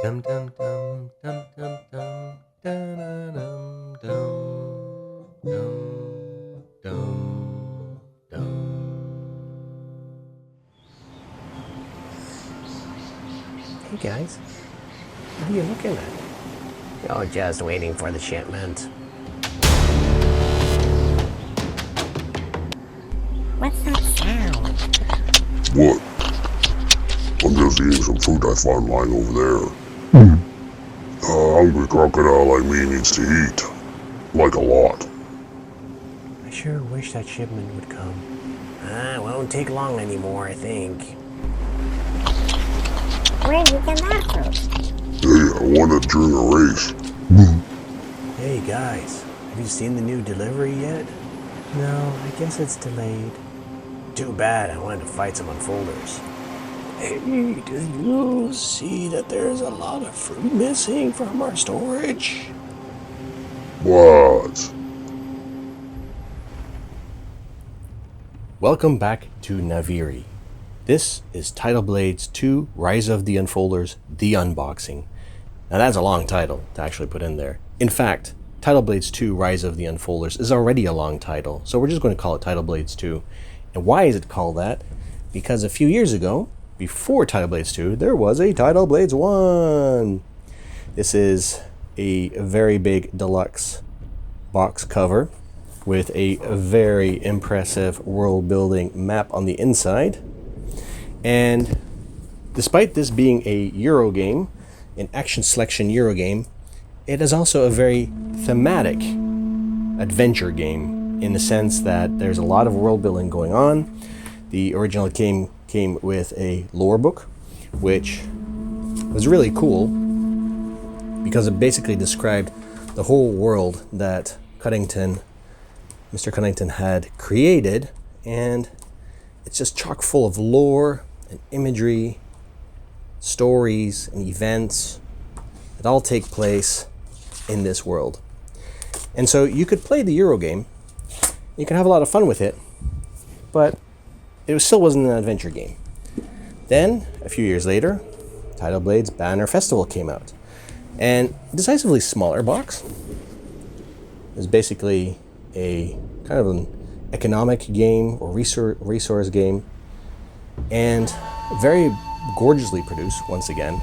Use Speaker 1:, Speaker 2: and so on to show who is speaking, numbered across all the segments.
Speaker 1: Dum dum dum dum dum dum dum dum dum dum dum.
Speaker 2: Hey guys, what are you looking at? Oh, just waiting for the shipment.
Speaker 3: What's that sound?
Speaker 4: What? I'm just eating some food I found lying over there. A hungry crocodile like me needs to eat. Like a lot.
Speaker 2: I sure wish that shipment would come. It won't take long anymore, I think.
Speaker 3: Where'd you get that fruit?
Speaker 4: Hey, I won it during a race.
Speaker 2: Hey guys, have you seen the new delivery yet? No, I guess it's delayed. Too bad, I wanted to fight some unfolders. Hey, do you see that there's a lot of fruit missing from our storage?
Speaker 4: What?
Speaker 1: Welcome back to Naviri. This is Tidal Blades 2 Rise of the Unfolders, the unboxing. Now that's a long title to actually put in there. In fact, Tidal Blades 2 Rise of the Unfolders is already a long title, so we're just going to call it Tidal Blades 2. And why is it called that? Because a few years ago, before Tidal Blades 2, there was a Tidal Blades 1. This is a very big deluxe box cover with a very impressive world building map on the inside. And despite this being a Euro game, an action selection Euro game, it is also a very thematic adventure game in the sense that there's a lot of world building going on. The original game came with a lore book, which was really cool because it basically described the whole world that Mr. Cunnington had created, and it's just chock full of lore and imagery, stories and events that all take place in this world. And so you could play the Euro game, you can have a lot of fun with it, but it still wasn't an adventure game. Then, a few years later, Tidal Blades Banner Festival came out. And decisively smaller box. It was basically a kind of an economic game or resource game. And very gorgeously produced, once again.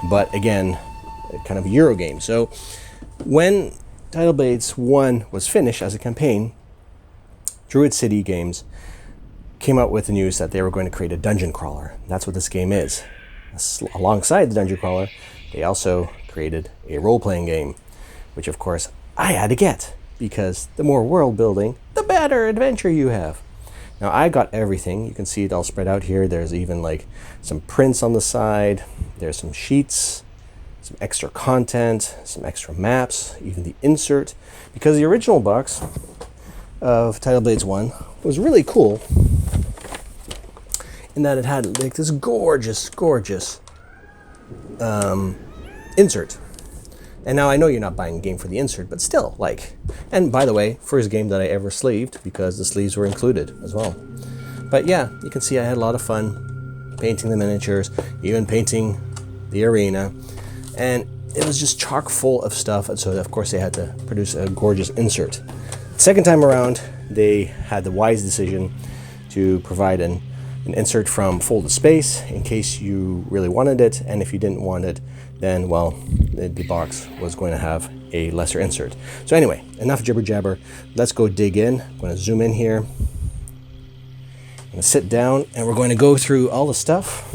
Speaker 1: But again, a kind of Euro game. So when Tidal Blades 1 was finished as a campaign, Druid City Games came out with the news that they were going to create a dungeon crawler. That's what this game is. Alongside the dungeon crawler, they also created a role-playing game, which of course I had to get, because the more world building, the better adventure you have. Now I got everything. You can see it all spread out here. There's even like some prints on the side. There's some sheets, some extra content, some extra maps, even the insert, because the original box of Tidal Blades 1 was really cool in that it had like this gorgeous insert. And now I know you're not buying a game for the insert, but still, like, and by the way, first game that I ever sleeved, because the sleeves were included as well. But yeah, you can see I had a lot of fun painting the miniatures, even painting the arena, and it was just chock full of stuff, and so of course they had to produce a gorgeous insert. Second time around, they had the wise decision to provide an insert from Folded Space in case you really wanted it, and if you didn't want it, then, well, the box was going to have a lesser insert. So anyway, enough jibber jabber. Let's go dig in. I'm going to zoom in here. I'm going to sit down, and we're going to go through all the stuff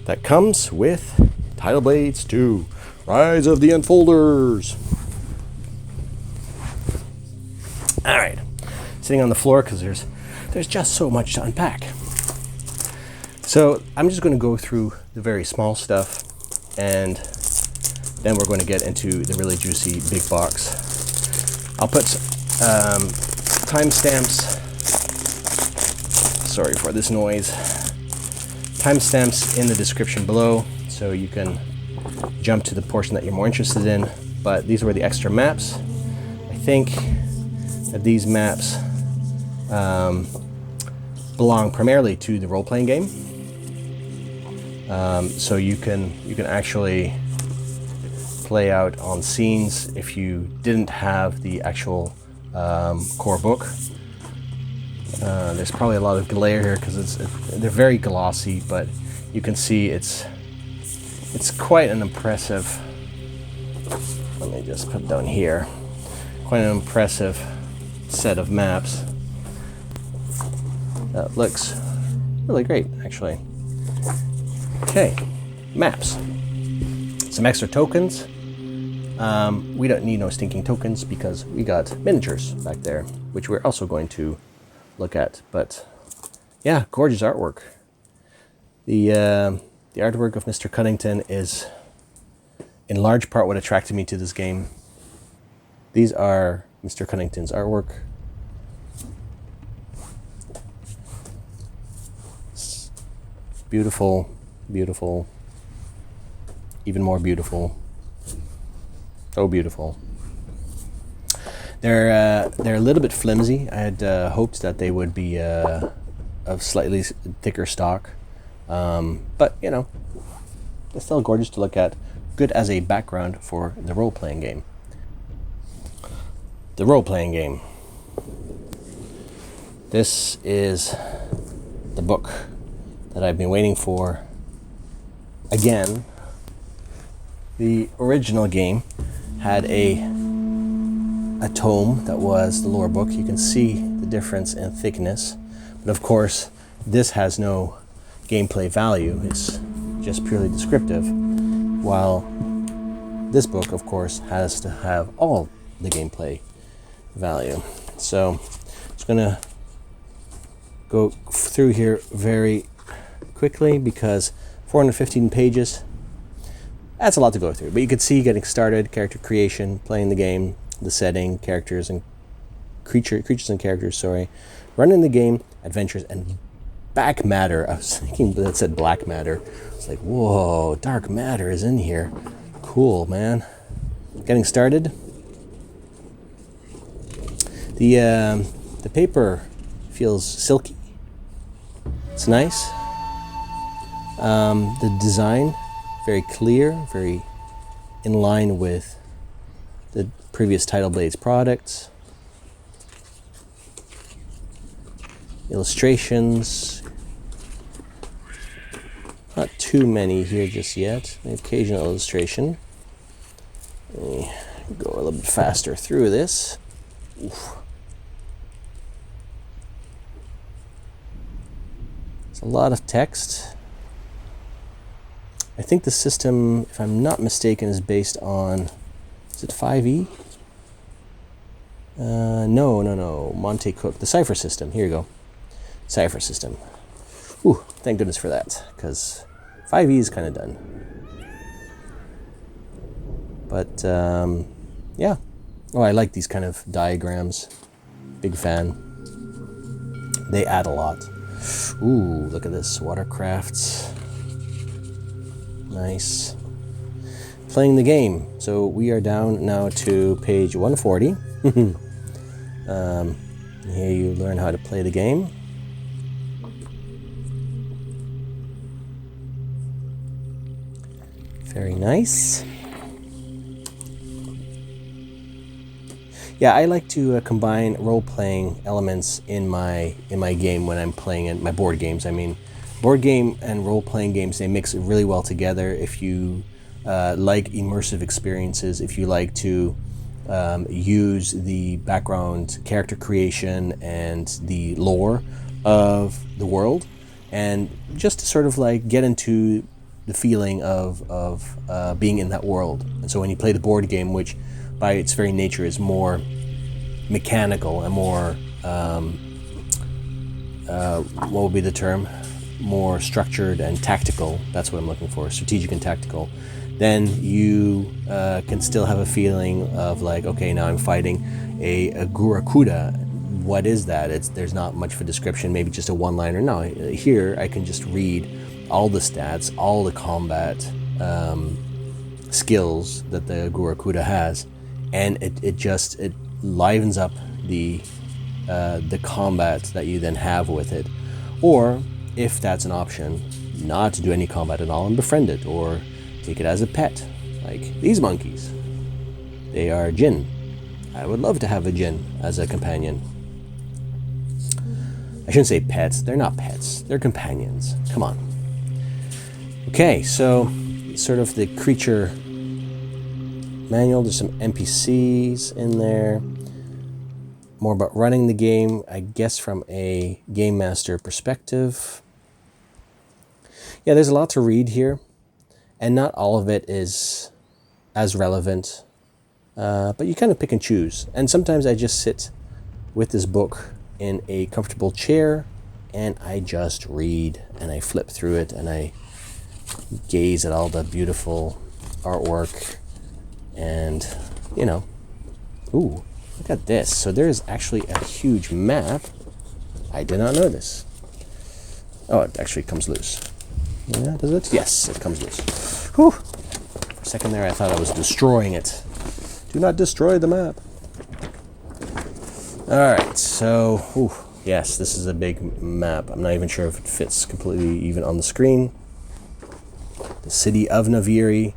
Speaker 1: that comes with Tidal Blades 2, Rise of the Unfolders. All right, sitting on the floor because there's just so much to unpack. So I'm just going to go through the very small stuff, and then we're going to get into the really juicy big box. I'll put timestamps. Sorry for this noise. Timestamps in the description below, so you can jump to the portion that you're more interested in. But these were the extra maps. I think that these maps belong primarily to the role-playing game. So you can actually play out on scenes if you didn't have the actual core book. There's probably a lot of glare here because they're very glossy, but you can see it's quite an impressive. Let me just put it down here. Quite an impressive set of maps. That looks really great, actually. Okay, maps. Some extra tokens. We don't need no stinking tokens because we got miniatures back there, which we're also going to look at. But yeah, gorgeous artwork. The artwork of Mr. Cunnington is in large part what attracted me to this game. These are Mr. Cunnington's artwork. It's beautiful, beautiful, even more beautiful. So beautiful. They're a little bit flimsy. I had hoped that they would be of slightly thicker stock, but you know, they're still gorgeous to look at. Good as a background for the role-playing game. The role-playing game. This is the book that I've been waiting for. Again, the original game had a tome that was the lore book. You can see the difference in thickness, but of course this has no gameplay value. It's just purely descriptive, while this book of course has to have all the gameplay value. So I'm just gonna go through here very quickly because 415 pages, that's a lot to go through, but you can see getting started, character creation, playing the game, the setting, characters and creatures and characters, running the game, adventures, and back matter. I was thinking that said black matter. It's like, whoa, dark matter is in here. Cool, man. Getting started. The paper feels silky. It's nice. The design, very clear, very in line with the previous Tidal Blades products. Illustrations, not too many here just yet. An occasional illustration. Let me go a little bit faster through this. Oof. It's a lot of text. I think the system, if I'm not mistaken, is based on, is it 5e? No. Monte Cook, the Cypher system. Here you go. Cypher system. Whew, thank goodness for that, because 5e is kind of done. But, yeah. Oh, I like these kind of diagrams. Big fan. They add a lot. Ooh, look at this. Watercrafts. Nice. Playing the game. So we are down now to page 140. Here you learn how to play the game. Very nice. Yeah, I like to combine role-playing elements in my game when I'm playing it, my board games. I mean, board game and role-playing games, they mix really well together. If you like immersive experiences, if you like to use the background character creation and the lore of the world, and just to sort of like get into the feeling of being in that world. And so when you play the board game, which by its very nature is more mechanical and more, what would be the term? More structured and tactical. That's what I'm looking for, strategic and tactical. Then you can still have a feeling of like, okay, now I'm fighting a Gurakuda. What is that? There's not much of a description, maybe just a one-liner. No, here I can just read all the stats, all the combat skills that the Gurakuda has, and it livens up the combat that you then have with it. Or if that's an option, not to do any combat at all and befriend it, or take it as a pet. Like these monkeys. They are Jinn. I would love to have a Jinn as a companion. I shouldn't say pets. They're not pets. They're companions. Come on. Okay, so sort of the creature manual. There's some NPCs in there. More about running the game, I guess, from a game master perspective. Yeah, there's a lot to read here, and not all of it is as relevant, but you kind of pick and choose. And sometimes I just sit with this book in a comfortable chair, and I just read, and I flip through it, and I gaze at all the beautiful artwork, and, you know, ooh. Look at this. So there is actually a huge map. I did not know this. Oh, it actually comes loose. Yeah, does it? Yes, it comes loose. Whew. For a second there, I thought I was destroying it. Do not destroy the map. All right, so, ooh, yes, this is a big map. I'm not even sure if it fits completely even on the screen. The city of Naviri.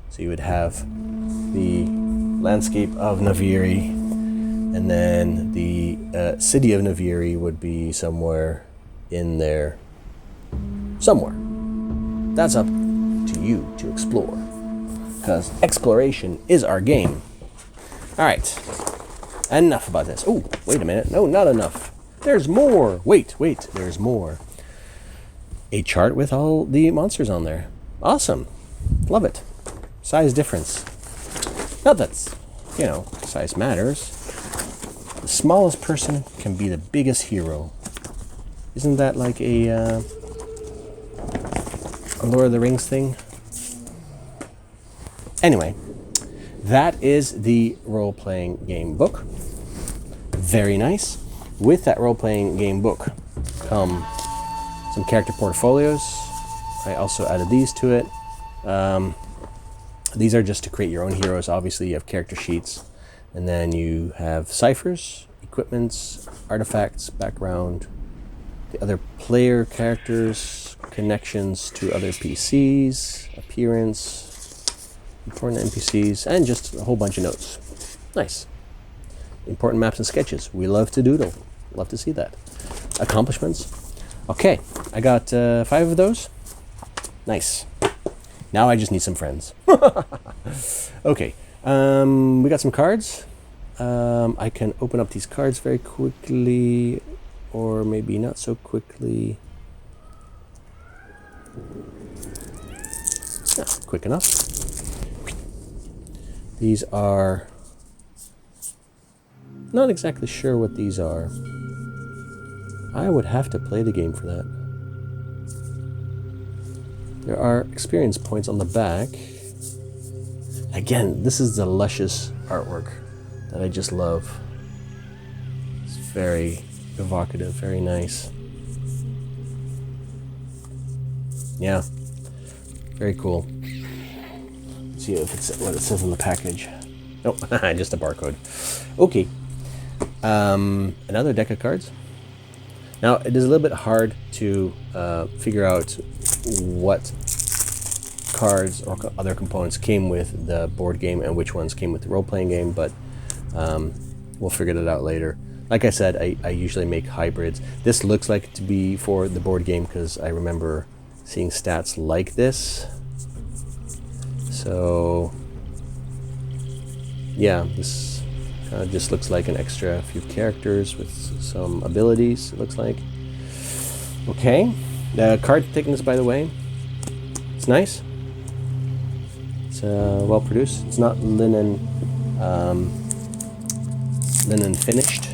Speaker 1: So you would have the landscape of Naviri. And then the city of Naviri would be somewhere in there. Somewhere. That's up to you to explore. Because exploration is our game. Alright. Enough about this. Oh, wait a minute. No, not enough. There's more. Wait. There's more. A chart with all the monsters on there. Awesome. Love it. Size difference. Not that, you know, size matters. The smallest person can be the biggest hero. Isn't that like a Lord of the Rings thing? Anyway, that is the role-playing game book. Very nice. With that role-playing game book come some character portfolios. I also added these to it. These are just to create your own heroes. Obviously, you have character sheets. And then you have ciphers, equipments, artifacts, background, the other player characters, connections to other PCs, appearance, important NPCs, and just a whole bunch of notes. Nice. Important maps and sketches. We love to doodle. Love to see that. Accomplishments. Okay, I got 5 of those. Nice. Now I just need some friends. Okay. We got some cards. I can open up these cards very quickly, or maybe not so quickly. Yeah, quick enough. These are not exactly sure what these are. I would have to play the game for that. There are experience points on the back. Again, this is the luscious artwork that I just love. It's very evocative, very nice. Yeah, very cool. Let's see if it's what it says on the package. Nope, just a barcode. Okay, another deck of cards. Now, it is a little bit hard to figure out what cards or other components came with the board game and which ones came with the role-playing game, but we'll figure that out later. Like I said, I usually make hybrids. This looks like it to be for the board game because I remember seeing stats like this. So, yeah, this kind of just looks like an extra few characters with some abilities, it looks like. Okay, the card thickness, by the way, it's nice. It's well produced. It's not linen finished.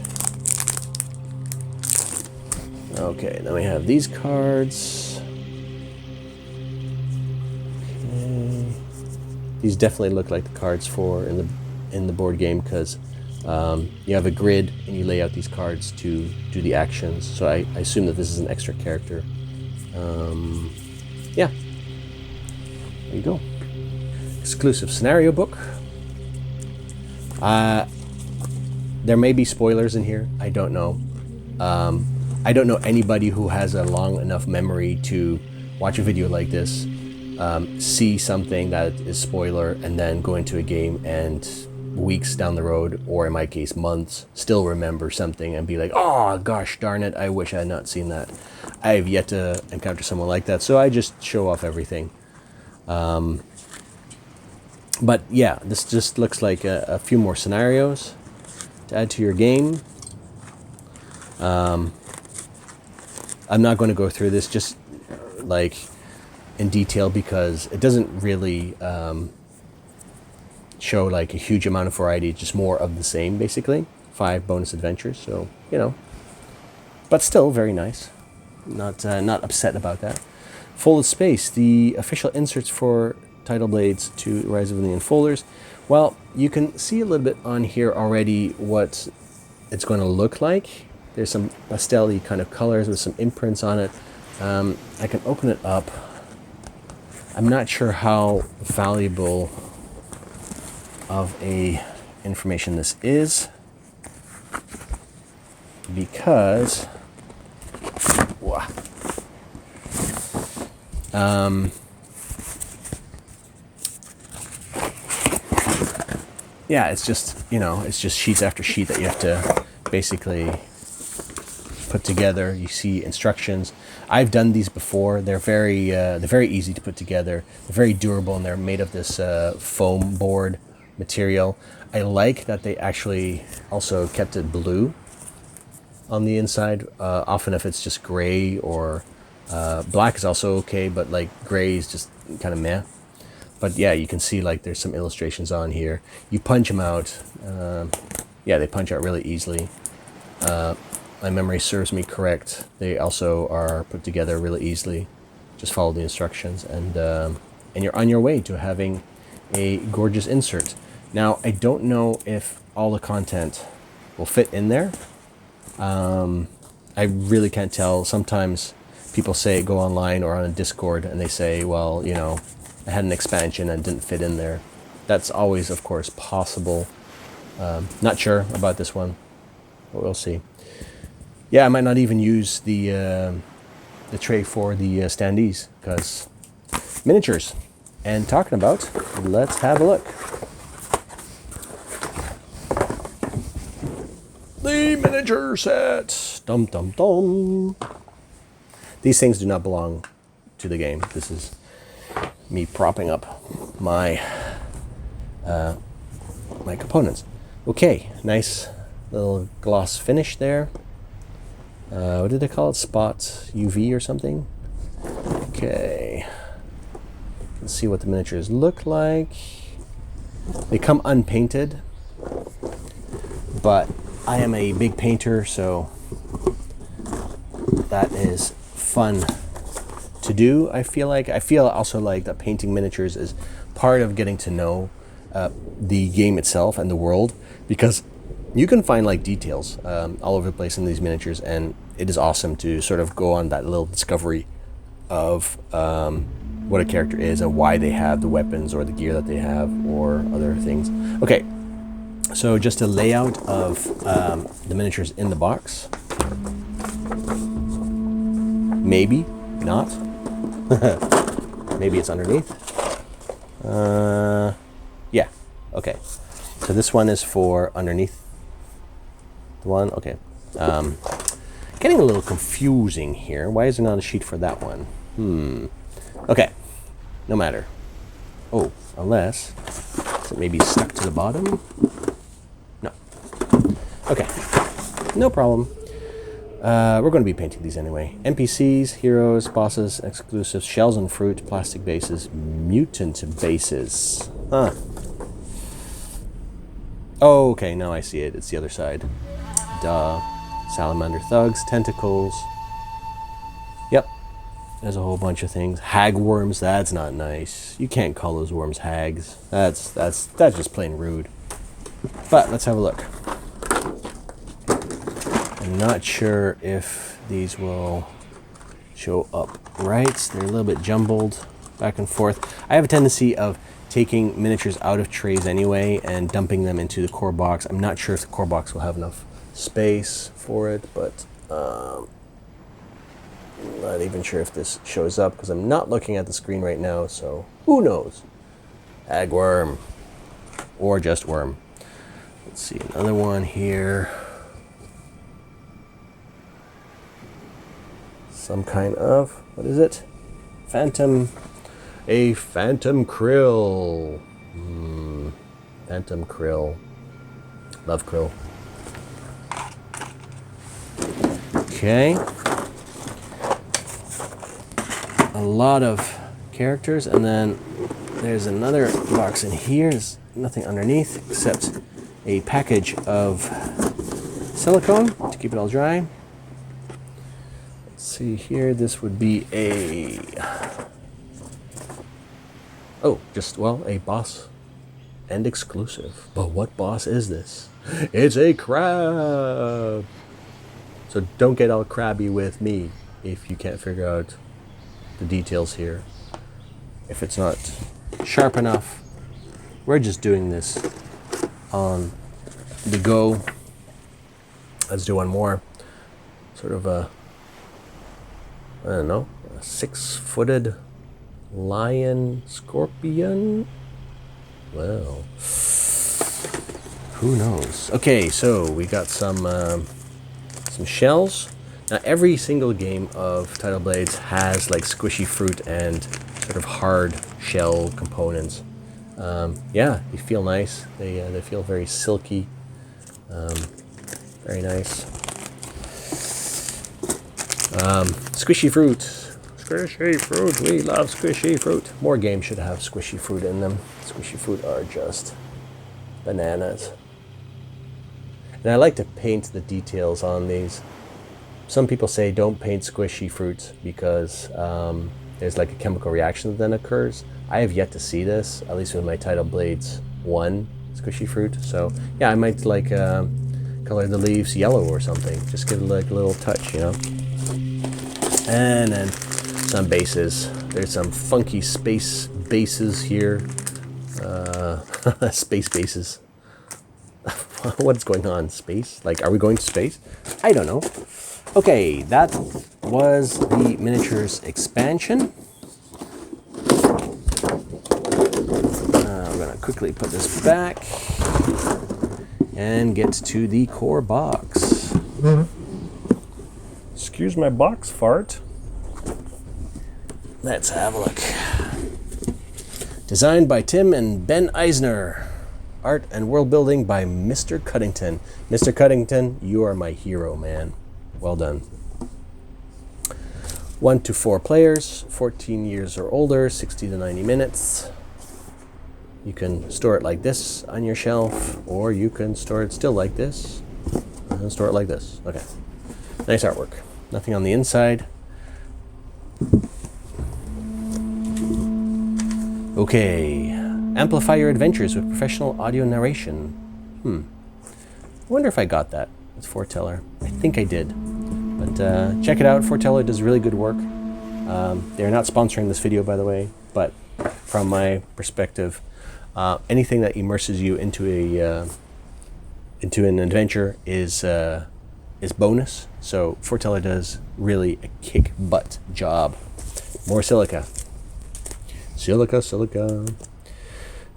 Speaker 1: Okay, then we have these cards. Okay. These definitely look like the cards for in the board game because you have a grid and you lay out these cards to do the actions. So I assume that this is an extra character. Yeah, there you go. Exclusive scenario book. There may be spoilers in here. I don't know. I don't know anybody who has a long enough memory to watch a video like this see something that is spoiler and then go into a game and weeks down the road, or in my case months, still remember something and be like, oh gosh darn it, I wish I had not seen that. I have yet to encounter someone like that, so I just show off everything. But yeah, this just looks like a few more scenarios to add to your game. I'm not going to go through this just like in detail because it doesn't really show like a huge amount of variety, just more of the same basically. 5 bonus adventures, so you know, but still very nice. Not upset about that. Folded Space, the official inserts for Tidal Blades 2 Rise of the Unfolders. Well, you can see a little bit on here already what it's going to look like. There's some pastel-y kind of colors with some imprints on it. I can open it up. I'm not sure how valuable of a information this is because yeah, it's just, you know, it's just sheets after sheet that you have to basically put together. You see instructions. I've done these before. They're very easy to put together. They're very durable, and they're made of this foam board material. I like that they actually also kept it blue on the inside. Often if it's just gray or black is also okay, but like gray is just kind of meh. But yeah, you can see like there's some illustrations on here. You punch them out. Yeah, they punch out really easily. My memory serves me correct. They also are put together really easily. Just follow the instructions, and you're on your way to having a gorgeous insert. Now, I don't know if all the content will fit in there. I really can't tell. Sometimes people say go online or on a Discord and they say, well, you know, I had an expansion and it didn't fit in there. That's always, of course, possible. Not sure about this one, but we'll see. Yeah, I might not even use the tray for the Standees because miniatures. And talking about, let's have a look. The miniature set. Dum dum dum. These things do not belong to the game. This is me propping up my my components. Okay, nice little gloss finish there. What did they call it? Spot UV or something? Okay. Let's see what the miniatures look like. They come unpainted, but I am a big painter, so that is fun to do. I feel also like that painting miniatures is part of getting to know the game itself and the world, because you can find like details all over the place in these miniatures, and it is awesome to sort of go on that little discovery of what a character is and why they have the weapons or the gear that they have or other things. Okay, so just a layout of the miniatures in the box. Maybe not. Maybe it's underneath. Yeah, okay. So this one is for underneath the one. Okay. Getting a little confusing here. Why is there not a sheet for that one? Okay. No matter. Oh, unless is it maybe stuck to the bottom? No. Okay. No problem. We're going to be painting these anyway. NPCs, heroes, bosses, exclusives, shells and fruit, plastic bases, mutant bases. Huh. Oh, okay, now I see it. It's the other side. Duh. Salamander thugs, tentacles. Yep. There's a whole bunch of things. Hag worms, that's not nice. You can't call those worms hags. That's just plain rude. But let's have a look. I'm not sure if these will show up right. They're a little bit jumbled back and forth. I have a tendency of taking miniatures out of trays anyway and dumping them into the core box. I'm not sure if the core box will have enough space for it, but Not even sure if this shows up because I'm not looking at the screen right now, so who knows? Agworm. Or just worm. Let's see, another one here. Some kind of, what is it? Phantom. A phantom krill. Phantom krill. Love krill. Okay. A lot of characters, and then there's another box in here. There's nothing underneath except a package of silicone to keep it all dry. Let's see here. This would be a a boss and exclusive. But what boss is this? It's a crab. So don't get all crabby with me if you can't figure out the details here. If it's not sharp enough, we're just doing this on the go. Let's do one more. Sort of a, I don't know, a 6-footed lion scorpion? Well, who knows? Okay, so we got some shells. Now every single game of Tidal Blades has like squishy fruit and sort of hard shell components. Yeah, they feel nice. They feel very silky. Very nice. Squishy fruit. Squishy fruit. We love squishy fruit. More games should have squishy fruit in them. Squishy fruit are just bananas. And I like to paint the details on these. Some people say don't paint squishy fruits because there's like a chemical reaction that then occurs. I have yet to see this, at least with my Tidal Blades 1 squishy fruit. So yeah, I might like color the leaves yellow or something. Just give it like a little touch, you know. And then some bases. There's some funky space bases here. Space bases. What's going on? Space? Like, are we going to space? I don't know. Okay, that was the miniatures expansion. We're going to quickly put this back and get to the core box. Excuse my box fart. Let's have a look. Designed by Tim and Ben Eisner. Art and world building by Mr. Cuddington. Mr. Cuddington, you are my hero, man. Well done. 1 to 4 players, 14 years or older, 60 to 90 minutes. You can store it like this on your shelf, or you can store it still like this, and store it like this. Okay. Nice artwork. Nothing on the inside. Okay. Amplify your adventures with professional audio narration. I wonder if I got that. It's Foreteller. I think I did. But check it out. Foreteller does really good work. They're not sponsoring this video, by the way, but from my perspective, anything that immerses you into an adventure is bonus. So Foreteller does really a kick butt job. More silica. Silica.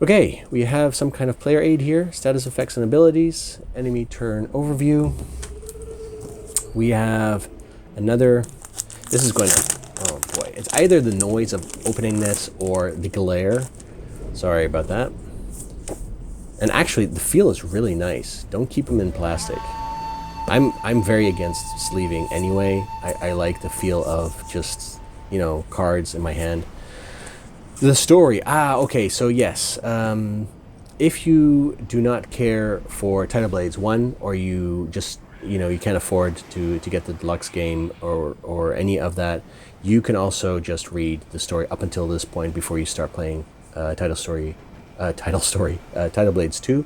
Speaker 1: Okay, we have some kind of player aid here. Status effects and abilities. Enemy turn overview. We have another. This is going to. Oh boy. It's either the noise of opening this or the glare. Sorry about that. And actually, the feel is really nice. Don't keep them in plastic. I'm very against sleeving anyway. I like the feel of just, you know, cards in my hand. The story. Okay, so yes. If you do not care for Tidal Blades 1, or you just, you know, you can't afford to get the deluxe game or any of that, you can also just read the story up until this point before you start playing Tidal Blades 2.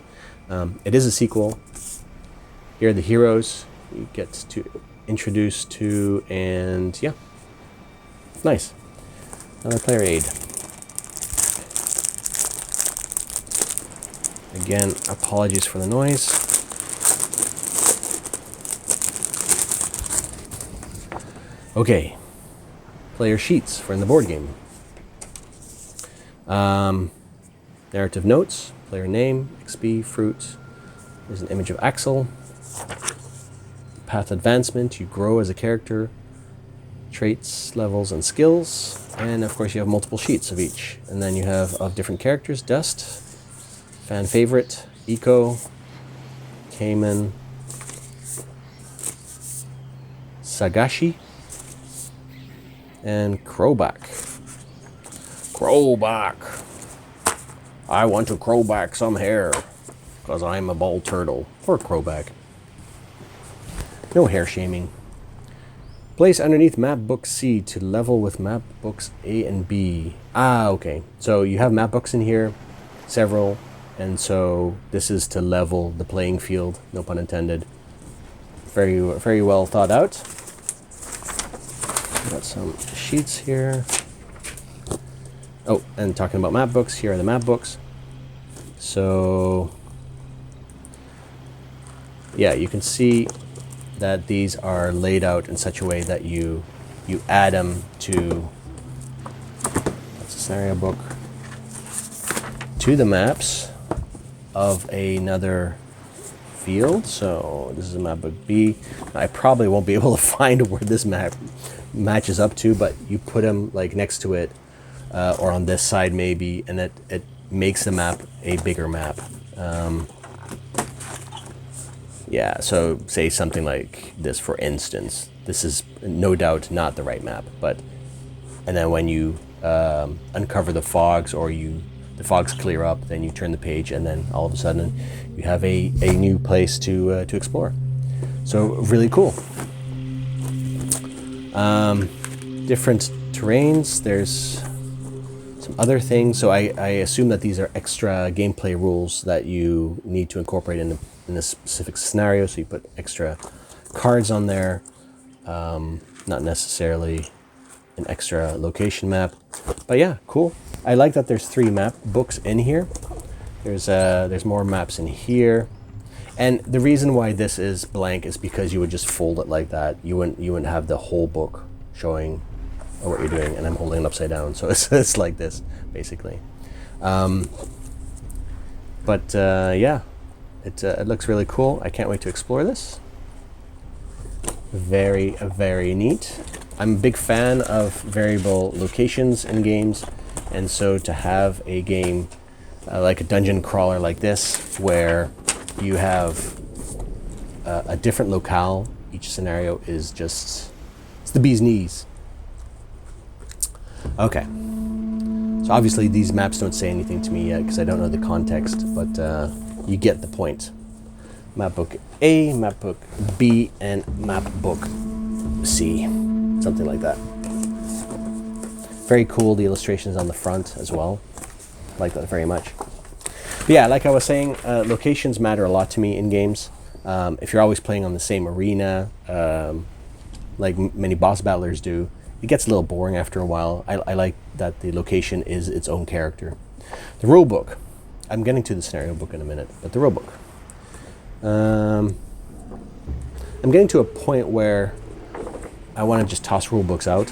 Speaker 1: It is a sequel. Here are the heroes you get to introduce to, and yeah. Nice. Another player aid. Again, apologies for the noise. Okay, player sheets for in the board game. Narrative notes, player name, XP, fruit. There's an image of Axel. Path advancement, you grow as a character. Traits, levels, and skills. And of course you have multiple sheets of each. And then you have of different characters, Dust, Fan Favorite, Eco, Cayman, Sagashi, and Crowback. Crowback. I want to crow back some hair, because I'm a bald turtle. Or crowback. No hair shaming. Place underneath map book C to level with map books A and B. Ah, okay. So you have map books in here, several, and so this is to level the playing field, no pun intended. Very, very well thought out. Got some sheets here. Oh, and talking about map books, here are the map books. So, yeah, you can see that these are laid out in such a way that you add them to, that's a scenario book, to the maps of another field. So this is a map book B. I probably won't be able to find where this map matches up to, but you put them like next to it, or on this side maybe, and it makes the map a bigger map. Yeah, so say something like this, for instance. This is no doubt not the right map, but, and then when you uncover the fogs, or the fogs clear up, then you turn the page, and then all of a sudden you have a new place to explore. So really cool. Different terrains. There's some other things. So I assume that these are extra gameplay rules that you need to incorporate in a specific scenario. So you put extra cards on there, not necessarily an extra location map. But yeah, cool. I like that there's 3 map books in here. There's more maps in here. And the reason why this is blank is because you would just fold it like that. You wouldn't have the whole book showing what you're doing, and I'm holding it upside down, so it's like this basically. Yeah, it looks really cool. I can't wait to explore this. Very, very neat. I'm a big fan of variable locations in games, and so to have a game like a dungeon crawler like this, where you have a different locale, each scenario is just, it's the bee's knees. Okay, so obviously these maps don't say anything to me yet because I don't know the context, but you get the point. Map book A, map book B, and map book C, something like that. Very cool, the illustrations on the front as well. I like that very much. But yeah, like I was saying, locations matter a lot to me in games. If you're always playing on the same arena, like many boss battlers do, it gets a little boring after a while. I like that the location is its own character. The rulebook. I'm getting to the scenario book in a minute, but the rulebook. I'm getting to a point where I want to just toss rulebooks out.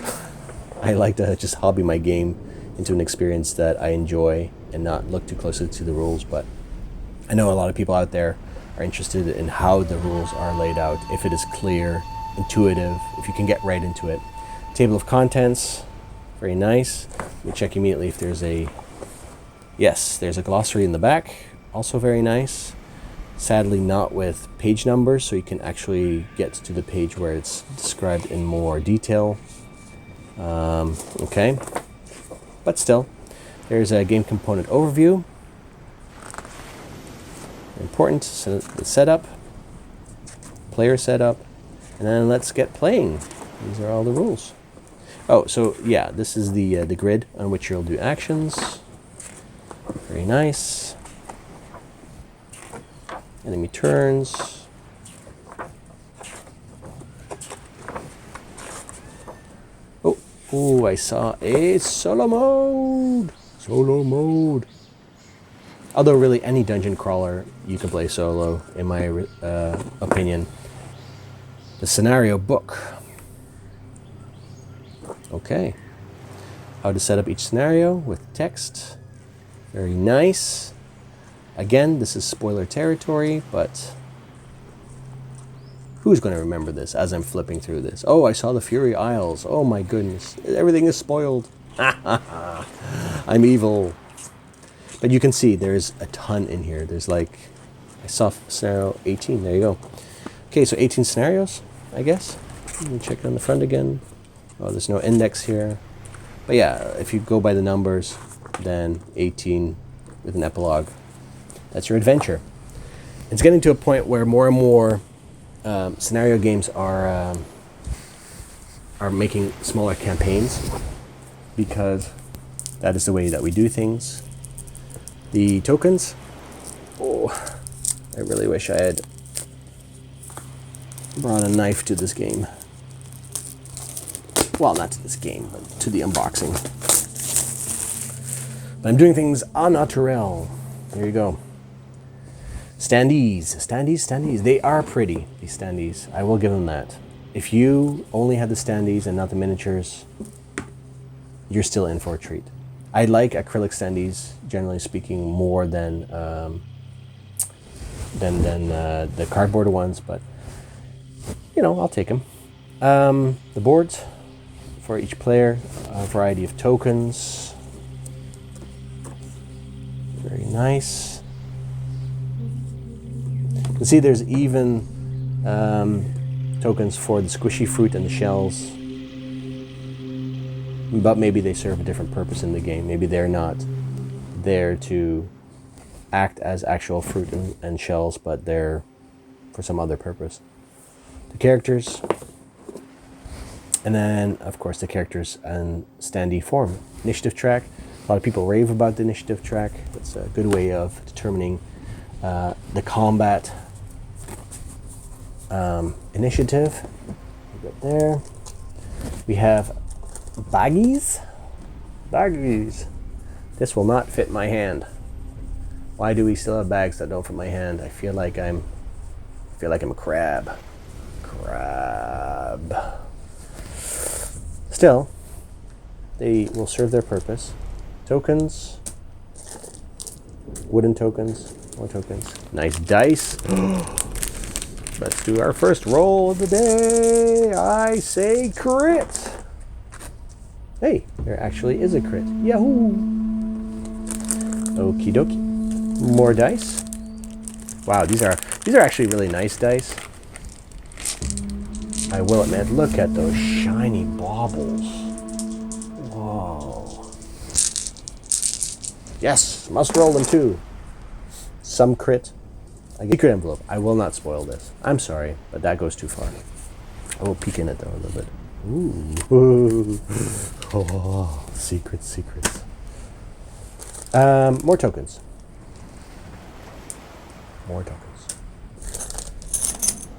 Speaker 1: I like to just hobby my game into an experience that I enjoy and not look too closely to the rules, but I know a lot of people out there are interested in how the rules are laid out, if it is clear, intuitive, if you can get right into it. Table of contents, very nice. Let me check immediately if there's a... Yes, there's a glossary in the back, also very nice. Sadly not with page numbers, so you can actually get to the page where it's described in more detail. Okay, but still, there's a game component overview. Important, so the setup, player setup, and then let's get playing. These are all the rules. Oh, so yeah, this is the grid on which you'll do actions. Very nice. Enemy turns. Oh, I saw a solo mode. Solo mode. Although really any dungeon crawler you can play solo, in my opinion. The scenario book. Okay. How to set up each scenario with text. Very nice. Again, this is spoiler territory, but who's going to remember this as I'm flipping through this? Oh, I saw the Fury Isles. Oh my goodness. Everything is spoiled. I'm evil. But you can see there's a ton in here. There's like, I saw scenario 18. There you go. Okay, so 18 scenarios, I guess. Let me check it on the front again. Oh, there's no index here. But yeah, if you go by the numbers, then 18 with an epilogue. That's your adventure. It's getting to a point where more and more scenario games are making smaller campaigns because that is the way that we do things. The tokens. Oh, I really wish I had brought a knife to this game. Well, not to this game, but to the unboxing. But I'm doing things au naturel. There you go. Standees. They are pretty, these standees. I will give them that. If you only had the standees and not the miniatures, you're still in for a treat. I like acrylic standees, generally speaking, more than the cardboard ones, but you know, I'll take them. The boards for each player, a variety of tokens. Very nice. You can see there's even tokens for the squishy fruit and the shells. But maybe they serve a different purpose in the game. Maybe they're not there to act as actual fruit and shells, but they're for some other purpose. The characters. And then, of course, the characters and standee form. Initiative track. A lot of people rave about the initiative track. It's a good way of determining the combat initiative. We got there. We have baggies. This will not fit my hand. Why do we still have bags that don't fit my hand? I feel like I'm a crab. Still, they will serve their purpose. Tokens. Wooden tokens. More tokens. Nice dice. Let's do our first roll of the day. I say crit. Hey, there actually is a crit. Yahoo! Okie dokie. More dice. Wow, these are actually really nice dice. I will admit, look at those shiny baubles. Whoa. Yes, must roll them too. Some crit. A secret envelope. I will not spoil this. I'm sorry, but that goes too far. I will peek in it though a little bit. Ooh. Oh, secrets. More tokens.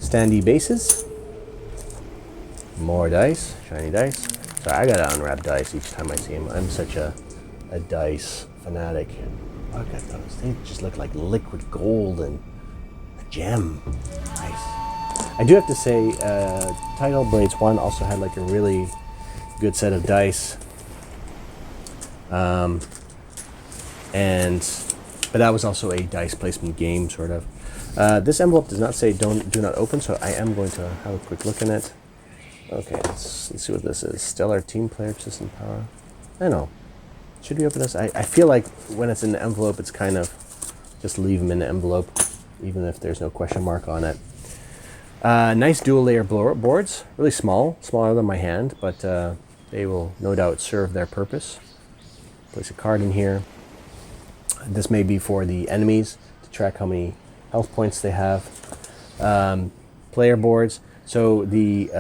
Speaker 1: Standee bases. More dice. Shiny dice. Sorry, I gotta unwrap dice each time I see them. I'm such a dice fanatic. Look at those. They just look like liquid gold and a gem. Nice. I do have to say, Tidal Blades 1 also had like a really good set of dice. But that was also a dice placement game, sort of. This envelope does not say do not open, so I am going to have a quick look in it. Okay, let's see what this is. Stellar team player system power. I know. Should we open this? I feel like when it's in the envelope, it's kind of just leave them in the envelope, even if there's no question mark on it. Nice dual layer boards. Really small, smaller than my hand, but they will no doubt serve their purpose. Place a card in here. This may be for the enemies to track how many health points they have. Player boards. So the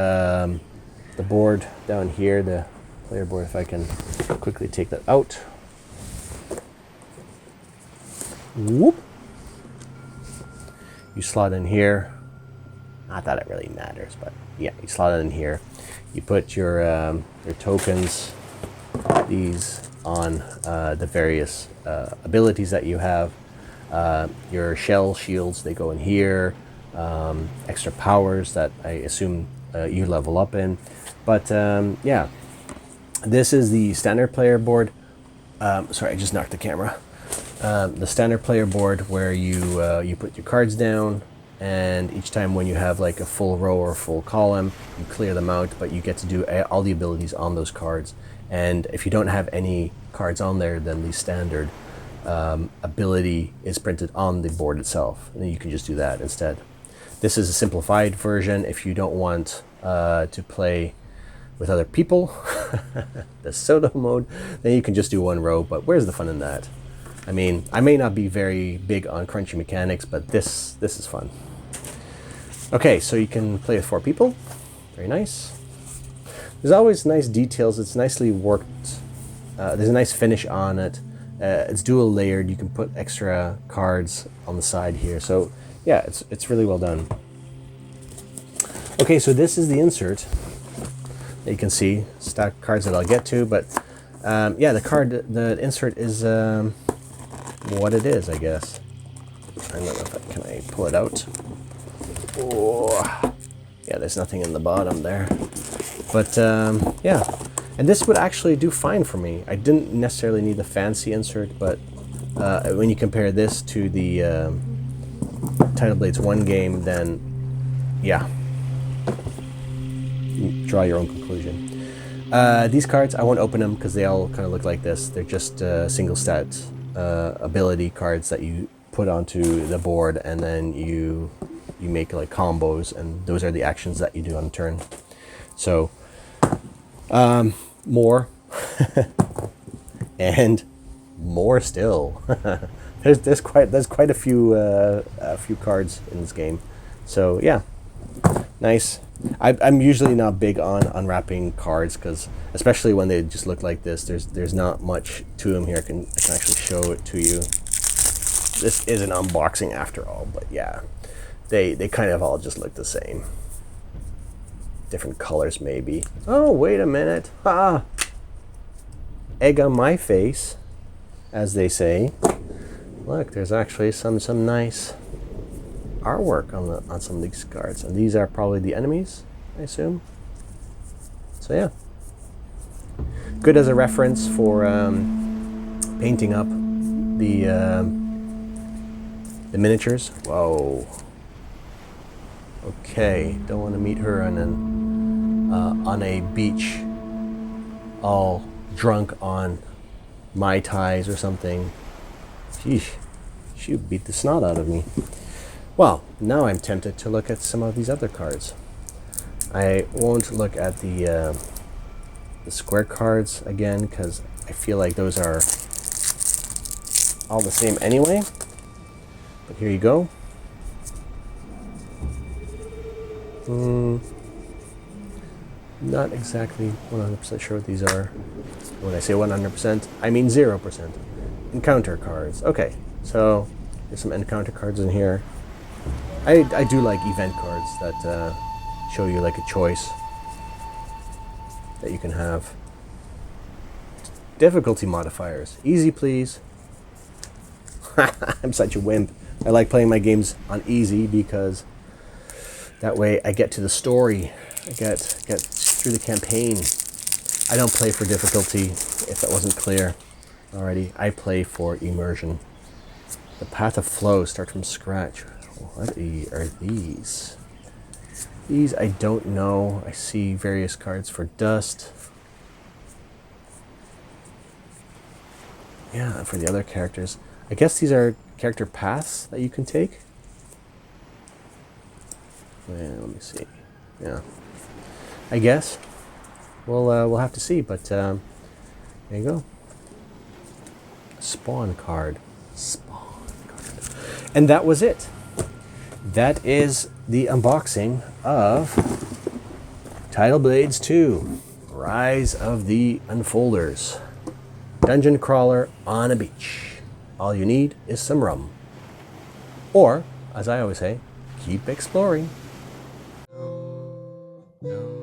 Speaker 1: board down here, the player board, if I can quickly take that out. Whoop. You slot in here. Not that it really matters, but yeah, you slot it in here. You put your tokens, these on the various abilities that you have. Your shell shields, they go in here. Extra powers that I assume you level up in. But yeah, This is the standard player board. Sorry, I just knocked the camera. The standard player board where you put your cards down, and each time when you have like a full row or a full column, you clear them out, but you get to do all the abilities on those cards. And if you don't have any cards on there, then the standard ability is printed on the board itself, and then you can just do that instead. This is a simplified version if you don't want to play with other people, the solo mode, then you can just do one row, but where's the fun in that? I mean, I may not be very big on crunchy mechanics, but this is fun. Okay, so you can play with 4 people. Very nice. There's always nice details. It's nicely worked. There's a nice finish on it. It's dual layered. You can put extra cards on the side here. So yeah, it's really well done. Okay, so this is the insert. You can see stack cards that I'll get to, but yeah, the insert is what it is, I guess. I don't know if can I pull it out. Oh, yeah, there's nothing in the bottom there, but yeah, and this would actually do fine for me. I didn't necessarily need the fancy insert, but when you compare this to the Tidal Blades 1 game, then yeah. Draw your own conclusion. These cards, I won't open them because they all kind of look like this. They're just single stat ability cards that you put onto the board, and then you make like combos, and those are the actions that you do on turn. So more and more still. there's quite a few cards in this game. So yeah, nice. I'm usually not big on unwrapping cards, because especially when they just look like this, there's not much to them here. I can actually show it to you. This is an unboxing after all, but yeah, they kind of all just look the same. Different colors maybe. Oh, wait a minute. Egg on my face, as they say. Look, there's actually some nice artwork on some of these cards, and these are probably the enemies, I assume. So yeah, good as a reference for painting up the miniatures. Whoa. Okay, don't want to meet her on a beach, all drunk on Mai Tais or something. Sheesh, she would beat the snot out of me. Well, now I'm tempted to look at some of these other cards. I won't look at the square cards again, because I feel like those are all the same anyway. But here you go. Not exactly 100% sure what these are. When I say 100%, I mean 0%. Encounter cards. Okay, so there's some encounter cards in here. I do like event cards that show you like a choice that you can have. Difficulty modifiers. Easy, please. I'm such a wimp. I like playing my games on easy because that way I get to the story. I get through the campaign. I don't play for difficulty, if that wasn't clear already. I play for immersion. The Path of Flow, start from scratch. What are these? These I don't know. I see various cards for dust. Yeah, for the other characters. I guess these are character paths that you can take. Yeah, let me see. Yeah, I guess we'll have to see. But there you go. Spawn card. And that was it. That is the unboxing of Tidal Blades 2, Rise of the Unfolders. Dungeon crawler on a beach. All you need is some rum. Or, as I always say, keep exploring. No.